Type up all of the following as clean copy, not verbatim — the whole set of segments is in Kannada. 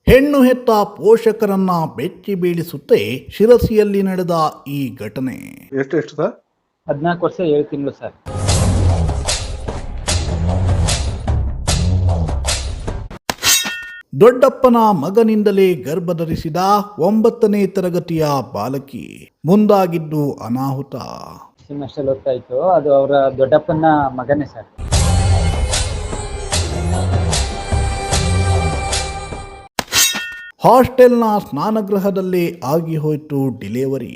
ಹೆಣ್ಣು ಹೆತ್ತ ಪೋಷಕರನ್ನ ಬೆಚ್ಚಿ ಬೀಳಿಸುತ್ತೆ ಶಿರಸಿಯಲ್ಲಿ ನಡೆದ ಈ ಘಟನೆ. ಎಷ್ಟು ಸರ್? 14 ವರ್ಷ 7 ತಿಂಗಳು ಸರ್. ದೊಡ್ಡಪ್ಪನ ಮಗನಿಂದಲೇ ಗರ್ಭಧರಿಸಿದ 9ನೇ ತರಗತಿಯ ಬಾಲಕಿ ಮುಂದಾಗಿದ್ದು ಅನಾಹುತ. ಸೆಮಿಸ್ಟರ್ ಓದ್ತಾ ಇತ್ತು. ಅದು ಅವರ ದೊಡ್ಡಪ್ಪನ ಮಗನೇ ಸರ್. ಹಾಸ್ಟೆಲ್ನ ಸ್ನಾನಗೃಹದಲ್ಲೇ ಆಗಿ ಹೋಯಿತು ಡೆಲಿವರಿ.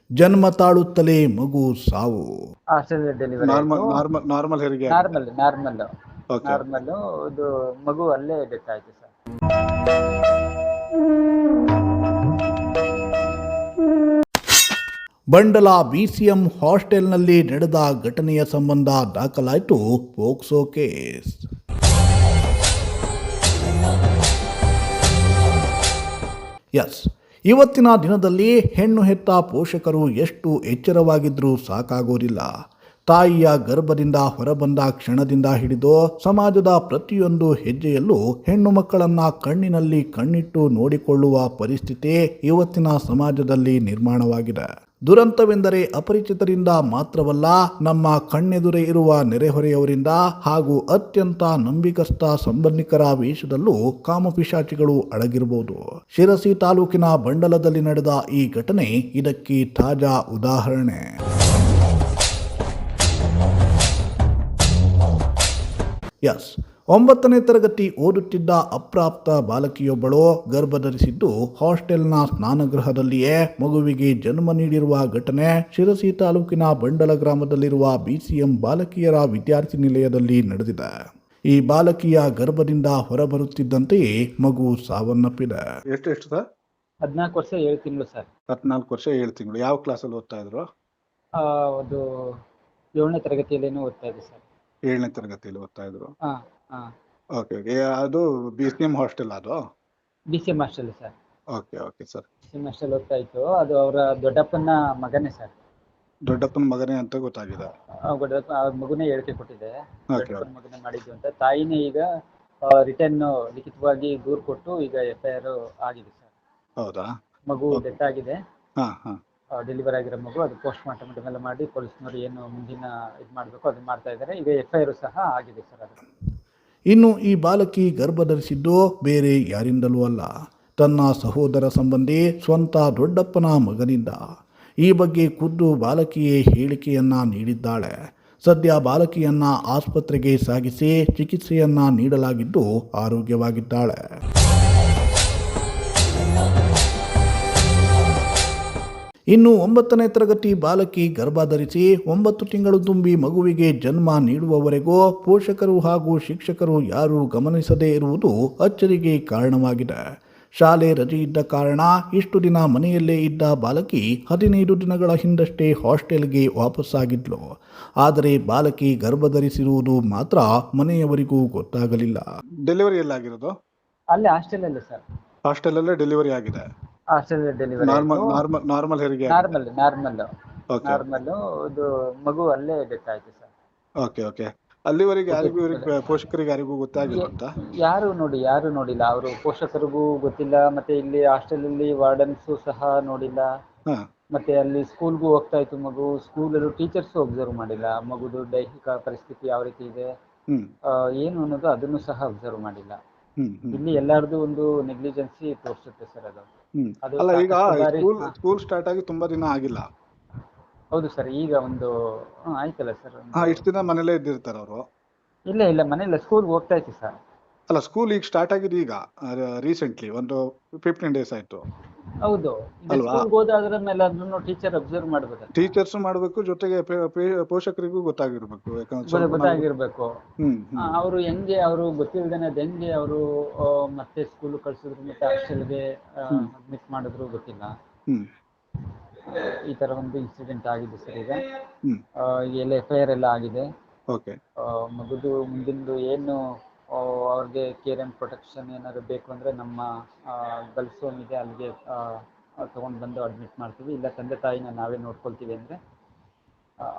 ಜನ್ಮ ತಾಳುತ್ತಲೇ ಮಗು ಸಾವು. ಹಾಸ್ಟೆಲ್ ಡೆಲಿವರಿ ನಾರ್ಮಲ್ ಹೆರಿಗೆ. ನಾರ್ಮಲ್ ಇದು ಮಗು ಅಲ್ಲೇ ಡೆತ್ ಆಯ್ತು ಸರ್. ಬಂಡಲ BCM ಹಾಸ್ಟೆಲ್ನಲ್ಲಿ ನಡೆದ ಘಟನೆಯ ಸಂಬಂಧ ದಾಖಲಾಯಿತು ಪೋಕ್ಸೋ ಕೇಸ್. ಎಸ್, ಇವತ್ತಿನ ದಿನದಲ್ಲಿ ಹೆಣ್ಣು ಹೆತ್ತ ಪೋಷಕರು ಎಷ್ಟು ಎಚ್ಚರವಾಗಿದ್ರೂ ಸಾಕಾಗೋದಿಲ್ಲ. ತಾಯಿಯ ಗರ್ಭದಿಂದ ಹೊರಬಂದ ಕ್ಷಣದಿಂದ ಹಿಡಿದು ಸಮಾಜದ ಪ್ರತಿಯೊಂದು ಹೆಜ್ಜೆಯಲ್ಲೂ ಹೆಣ್ಣು ಮಕ್ಕಳನ್ನ ಕಣ್ಣಿನಲ್ಲಿ ಕಣ್ಣಿಟ್ಟು ನೋಡಿಕೊಳ್ಳುವ ಪರಿಸ್ಥಿತಿ ಇವತ್ತಿನ ಸಮಾಜದಲ್ಲಿ ನಿರ್ಮಾಣವಾಗಿದೆ. ದುರಂತವೆಂದರೆ ಅಪರಿಚಿತರಿಂದ ಮಾತ್ರವಲ್ಲ, ನಮ್ಮ ಕಣ್ಣೆದುರೇ ಇರುವ ನೆರೆಹೊರೆಯವರಿಂದ ಹಾಗೂ ಅತ್ಯಂತ ನಂಬಿಕಸ್ಥ ಸಂಬಂಧಿಕರ ವೇಷದಲ್ಲೂ ಕಾಮಪಿಶಾಚಿಗಳು ಅಡಗಿರಬಹುದು. ಶಿರಸಿ ತಾಲೂಕಿನ ಬಂಡಲದಲ್ಲಿ ನಡೆದ ಈ ಘಟನೆ ಇದಕ್ಕೆ ತಾಜಾ ಉದಾಹರಣೆ. ಎಸ್, 9ನೇ ತರಗತಿ ಓದುತ್ತಿದ್ದ ಅಪ್ರಾಪ್ತ ಬಾಲಕಿಯೊಬ್ಬಳು ಗರ್ಭಧರಿಸಿದ್ದು ಹಾಸ್ಟೆಲ್ನ ಸ್ನಾನಗೃಹದಲ್ಲಿಯೇ ಮಗುವಿಗೆ ಜನ್ಮ ನೀಡಿರುವ ಘಟನೆ ಶಿರಸಿ ತಾಲೂಕಿನ ಬಂಡಲ ಗ್ರಾಮದಲ್ಲಿರುವ BCM ಬಾಲಕಿಯರ ವಿದ್ಯಾರ್ಥಿ ನಿಲಯದಲ್ಲಿ ನಡೆದಿದೆ. ಈ ಬಾಲಕಿಯ ಗರ್ಭದಿಂದ ಹೊರಬರುತ್ತಿದ್ದಂತೆಯೇ ಮಗು ಸಾವನ್ನಪ್ಪಿದೆ. ಎಷ್ಟು ಸರ್? 14 ವರ್ಷ 7 ತಿಂಗಳು ಸರ್. 14 ವರ್ಷ 7 ತಿಂಗಳು. ಯಾವ ಕ್ಲಾಸಲ್ಲಿ ಓದ್ತಾ ಇದ್ರು? ಅದು 7ನೇ ತರಗತಿಯಲ್ಲೇನೋ ಓದ್ತಾ ಇದೆ ಸರ್. 7ನೇ ತರಗತಿಯಲ್ಲಿ ಓದ್ತಾ ಇದ್ರು. ಓಕೆ. ಅದು BCM ಹಾಸ್ಟೆಲ್? ಅದು BCM hostel sir. Okay sir. BCM hostel ಓದ್ತಾ ಇತ್ತು. ಅದು ಅವರ ದೊಡ್ಡಪ್ಪನ ಮಗನೇ ಸರ್. ದೊಡ್ಡಪ್ಪನ ಮಗನೇ ಅಂತ ಗೊತ್ತಾಗಿದೆ. ಮಗುನೇ ಹೇಳಿಕೆ ಕೊಟ್ಟಿದೆ, ದೊಡ್ಡಪ್ಪನ ಮಗನೇ ಮಾಡಿದ್ದು ಅಂತ. ತಾಯಿನೇ ಈಗ ರಿಟರ್ನ್ ಲಿಖಿತವಾಗಿ ದೂರು ಕೊಟ್ಟು ಈಗ FIR ಆಗಿದೆ ಸರ್. ಹೌದಾ? ಮಗು ಡೆತ್ ಆಗಿದೆ. ಹಾ. ಡೆಲಿವರಿ ಆಗಿರೋ ಮಗು. ಅದು ಪೋಸ್ಟ್ ಮಾರ್ಟಮ್ ಎಲ್ಲ ಮಾಡಿ ಪೊಲೀಸ್ನವರು ಏನು ಮುಂದಿನ ಇದು ಮಾಡಬೇಕು ಅದು ಮಾಡ್ತಾ ಇದ್ದಾರೆ. ಈಗ FIR ಸಹ ಆಗಿದೆ ಸರ್. ಅದು ಇನ್ನು ಈ ಬಾಲಕಿ ಗರ್ಭಧರಿಸಿದ್ದು ಬೇರೆ ಯಾರಿಂದಲೂ ಅಲ್ಲ, ತನ್ನ ಸಹೋದರ ಸಂಬಂಧಿ ಸ್ವಂತ ದೊಡ್ಡಪ್ಪನ ಮಗನಿಂದ. ಈ ಬಗ್ಗೆ ಖುದ್ದು ಬಾಲಕಿಯೇ ಹೇಳಿಕೆಯನ್ನ ನೀಡಿದ್ದಾಳೆ. ಸದ್ಯ ಬಾಲಕಿಯನ್ನ ಆಸ್ಪತ್ರೆಗೆ ಸಾಗಿಸಿ ಚಿಕಿತ್ಸೆಯನ್ನ ನೀಡಲಾಗಿದ್ದು ಆರೋಗ್ಯವಾಗಿದ್ದಾಳೆ. ಇನ್ನು 9ನೇ ತರಗತಿ ಬಾಲಕಿ ಗರ್ಭಧರಿಸಿ 9 ತಿಂಗಳು ತುಂಬಿ ಮಗುವಿಗೆ ಜನ್ಮ ನೀಡುವವರೆಗೂ ಪೋಷಕರು ಹಾಗೂ ಶಿಕ್ಷಕರು ಯಾರೂ ಗಮನಿಸದೇ ಇರುವುದು ಅಚ್ಚರಿಗೆ ಕಾರಣವಾಗಿದೆ. ಶಾಲೆ ರಜೆ ಇದ್ದ ಕಾರಣ ಇಷ್ಟು ದಿನ ಮನೆಯಲ್ಲೇ ಇದ್ದ ಬಾಲಕಿ 15 ದಿನಗಳ ಹಿಂದಷ್ಟೇ ಹಾಸ್ಟೆಲ್ಗೆ ವಾಪಸ್ಸಾಗಿದ್ಲು. ಆದರೆ ಬಾಲಕಿ ಗರ್ಭಧರಿಸಿರುವುದು ಮಾತ್ರ ಮನೆಯವರಿಗೂ ಗೊತ್ತಾಗಲಿಲ್ಲ. ಡೆಲಿವರಿ ಎಲ್ಲಾಗಿರೋದು? ಅಲ್ಲಿ ಹಾಸ್ಟೆಲಲ್ಲೇ ಸರ್. ಹಾಸ್ಟೆಲಲ್ಲೇ ಡೆಲಿವರಿ ಆಗಿದೆ. ಹಾಸ್ಟೆಲ್ ಡೆಲಿವರಿ ನಾರ್ಮಲ್ ಹೆರಿಗೆ. ನಾರ್ಮಲ್ ಇದು ಮಗು ಅಲ್ಲೇ ಡೆತ್ ಆಯ್ತು ಸರ್. ಓಕೆ. ಅಲ್ಲಿವರೆಗೆ ಪೋಷಕರಿಗೆ ಯಾರಿಗೂ ಗೊತ್ತಾಗಿಲ್ಲ ಅಂತ? ಯಾರು ನೋಡಿಲ್ಲ. ಅವರು ಪೋಷಕರಿಗೂ ಗೊತ್ತಿಲ್ಲ. ಮತ್ತೆ ಇಲ್ಲಿ ಹಾಸ್ಟೆಲಲ್ಲಿ ವಾರ್ಡನ್ಸು ಸಹ ನೋಡಿಲ್ಲ. ಮತ್ತೆ ಅಲ್ಲಿ ಸ್ಕೂಲ್ಗೂ ಹೋಗ್ತಾ ಇತ್ತು ಮಗು. ಸ್ಕೂಲಲ್ಲೂ ಟೀಚರ್ಸ್ ಅಬ್ಸರ್ವ್ ಮಾಡಿಲ್ಲ. ಮಗುದು ದೈಹಿಕ ಪರಿಸ್ಥಿತಿ ಯಾವ ರೀತಿ ಇದೆ ಏನು ಅನ್ನೋದು ಅದನ್ನು ಸಹ ಅಬ್ಸರ್ವ್ ಮಾಡಿಲ್ಲ. ಇಲ್ಲಿ ಎಲ್ಲಾರ್ದು ಒಂದು ನೆಗ್ಲಿಜೆನ್ಸಿ ತೋರಿಸುತ್ತೆ ಸರ್. ಅದು ಅಲ್ಲ, ಈಗ ಸ್ಕೂಲ್ ಸ್ಟಾರ್ಟ್ ಆಗಿ ತುಂಬಾ ದಿನ ಆಗಿಲ್ಲ. ಹೌದು ಸರ್. ಈಗ ಒಂದು ಆಯ್ತಲ್ಲ ಸರ್. ಇಷ್ಟು ದಿನ ಮನೇಲೇ ಇದ್ದಿರ್ತಾರೆ ಅವರು? ಇಲ್ಲ ಮನೇಲಿ ಸ್ಕೂಲ್ಗೆ ಹೋಗ್ತಾ ಇತ್ತು ಸರ್. ಅಲ್ಲ, ಸ್ಕೂಲ್ ಈಗ ಸ್ಟಾರ್ಟ್ ಆಗಿದೆ ಈಗ ರೀಸೆಂಟ್ಲಿ ಒಂದು 15 ಡೇಸ್ ಆಯ್ತು. ಹೌದು. ಸ್ಕೂಲ್ಗೆ ಹೋದಾದ್ರ ಮೇಲೆ ಅದನ್ನು ಟೀಚರ್ ಅಬ್ಸರ್ವ್ ಮಾಡಬೇಕು. ಟೀಚರ್ಸ್ ಮಾಡಬೇಕು, ಜೊತೆಗೆ ಪೋಷಕರಿಗೂ ಗೊತ್ತಾಗಿರ್ಬೇಕು. ಅವರು ಹೆಂಗೆ ಅವರು ಗೊತ್ತಿಲ್ಲದೇನೆ ಹೆಂಗೆ ಅವರು ಮತ್ತೆ ಸ್ಕೂಲ್ ಕಳ್ಸಿದ್ರು ಮತ್ತೆ ಹಾಸ್ಟೆಲ್ಗೆ ಅಡ್ಮಿಟ್ ಮಾಡಿದ್ರು ಗೊತ್ತಿಲ್ಲ. ಈ ತರ ಒಂದು ಇನ್ಸಿಡೆಂಟ್ ಆಗಿದೆ ಸರ್. ಈಗ ಎಲ್ಲ FIR ಎಲ್ಲ ಆಗಿದೆ. ಮಗುದು ಮುಂದಿಂದು ಏನು ಅವ್ರಿಗೆ ಕೇರ್ ಆ್ಯಂಡ್ ಪ್ರೊಟೆಕ್ಷನ್ ಏನಾದ್ರು ಬೇಕು ಅಂದರೆ ನಮ್ಮ ಗಲ್ಫ್ ಹೋಮ್ ಇದೆ, ಅಲ್ಲಿಗೆ ತೊಗೊಂಡು ಬಂದು ಅಡ್ಮಿಟ್ ಮಾಡ್ತೀವಿ. ಇಲ್ಲ ತಂದೆ ತಾಯಿನ ನಾವೇ ನೋಡ್ಕೊಳ್ತೀವಿ ಅಂದರೆ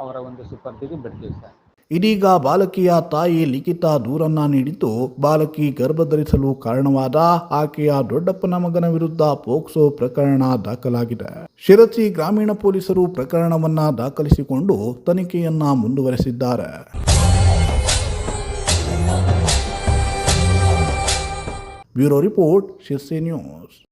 ಅವರ ಒಂದು ಸುಪರ್ದಿಗೆ ಬಿಡ್ತೀವಿ ಸರ್. ಇದೀಗ ಬಾಲಕಿಯ ತಾಯಿ ಲಿಖಿತ ದೂರನ್ನ ನೀಡಿದ್ದು, ಬಾಲಕಿ ಗರ್ಭಧರಿಸಲು ಕಾರಣವಾದ ಆಕೆಯ ದೊಡ್ಡಪ್ಪನ ಮಗನ ವಿರುದ್ಧ ಪೋಕ್ಸೋ ಪ್ರಕರಣ ದಾಖಲಾಗಿದೆ. ಶಿರಸಿ ಗ್ರಾಮೀಣ ಪೊಲೀಸರು ಪ್ರಕರಣವನ್ನ ದಾಖಲಿಸಿಕೊಂಡು ತನಿಖೆಯನ್ನ ಮುಂದುವರೆಸಿದ್ದಾರೆ. Bureau report, Sirsi news.